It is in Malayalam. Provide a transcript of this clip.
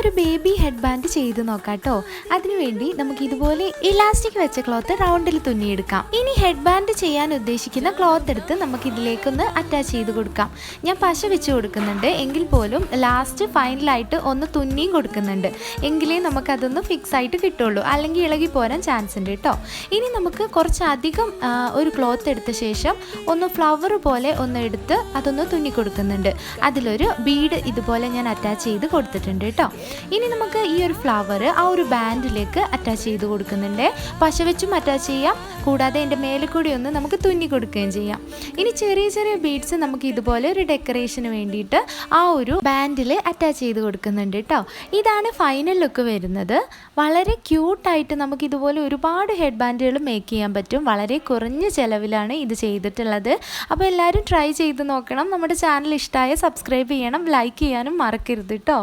ഒരു ബേബി ഹെഡ് ബാൻഡ് ചെയ്ത് നോക്കാം കേട്ടോ. അതിനുവേണ്ടി നമുക്ക് ഇതുപോലെ ഇലാസ്റ്റിക് വെച്ച ക്ലോത്ത് റൗണ്ടിൽ തുന്നിയെടുക്കാം. ഇനി ഹെഡ് ബാൻഡ് ചെയ്യാൻ ഉദ്ദേശിക്കുന്ന ക്ലോത്ത് എടുത്ത് നമുക്ക് ഇതിലേക്കൊന്ന് അറ്റാച്ച് ചെയ്ത് കൊടുക്കാം. ഞാൻ പശ വെച്ച് കൊടുക്കുന്നുണ്ട്, എങ്കിൽ പോലും ലാസ്റ്റ് ഫൈനലായിട്ട് ഒന്ന് തുന്നിയും കൊടുക്കുന്നുണ്ട്. എങ്കിലേ നമുക്കതൊന്ന് ഫിക്സ് ആയിട്ട് കിട്ടുള്ളൂ, അല്ലെങ്കിൽ ഇളകി പോരാൻ ചാൻസ് ഉണ്ട് കേട്ടോ. ഇനി നമുക്ക് കുറച്ചധികം ഒരു ക്ലോത്ത് എടുത്ത ശേഷം ഒന്ന് ഫ്ലവർ പോലെ ഒന്ന് എടുത്ത് അതൊന്ന് തുന്നി കൊടുക്കുന്നുണ്ട്. അതിലൊരു ബീഡ് ഇതുപോലെ ഞാൻ അറ്റാച്ച് ചെയ്ത് കൊടുത്തിട്ടുണ്ട് കേട്ടോ. ഇനി നമുക്ക് ഈ ഒരു ഫ്ലവർ ആ ഒരു ബാൻഡിലേക്ക് അറ്റാച്ച് ചെയ്ത് കൊടുക്കുന്നുണ്ട്. പശ വെച്ചും അറ്റാച്ച് ചെയ്യാം, കൂടാതെ എൻ്റെ മേലെ കൂടി ഒന്ന് നമുക്ക് തുന്നി കൊടുക്കുകയും ചെയ്യാം. ഇനി ചെറിയ ചെറിയ ബീഡ്സ് നമുക്ക് ഇതുപോലെ ഒരു ഡെക്കറേഷന് വേണ്ടിയിട്ട് ആ ഒരു ബാൻഡിൽ അറ്റാച്ച് ചെയ്ത് കൊടുക്കുന്നുണ്ട് കേട്ടോ. ഇതാണ് ഫൈനൽ ലുക്ക് വരുന്നത്. വളരെ ക്യൂട്ടായിട്ട് നമുക്ക് ഇതുപോലെ ഒരുപാട് ഹെഡ് ബാൻഡുകൾ മേക്ക് ചെയ്യാൻ പറ്റും. വളരെ കുറഞ്ഞ ചിലവിലാണ് ഇത് ചെയ്തിട്ടുള്ളത്. അപ്പോൾ എല്ലാവരും ട്രൈ ചെയ്ത് നോക്കണം. നമ്മുടെ ചാനൽ ഇഷ്ടമായ സബ്സ്ക്രൈബ് ചെയ്യണം, ലൈക്ക് ചെയ്യാനും മറക്കരുത് കേട്ടോ.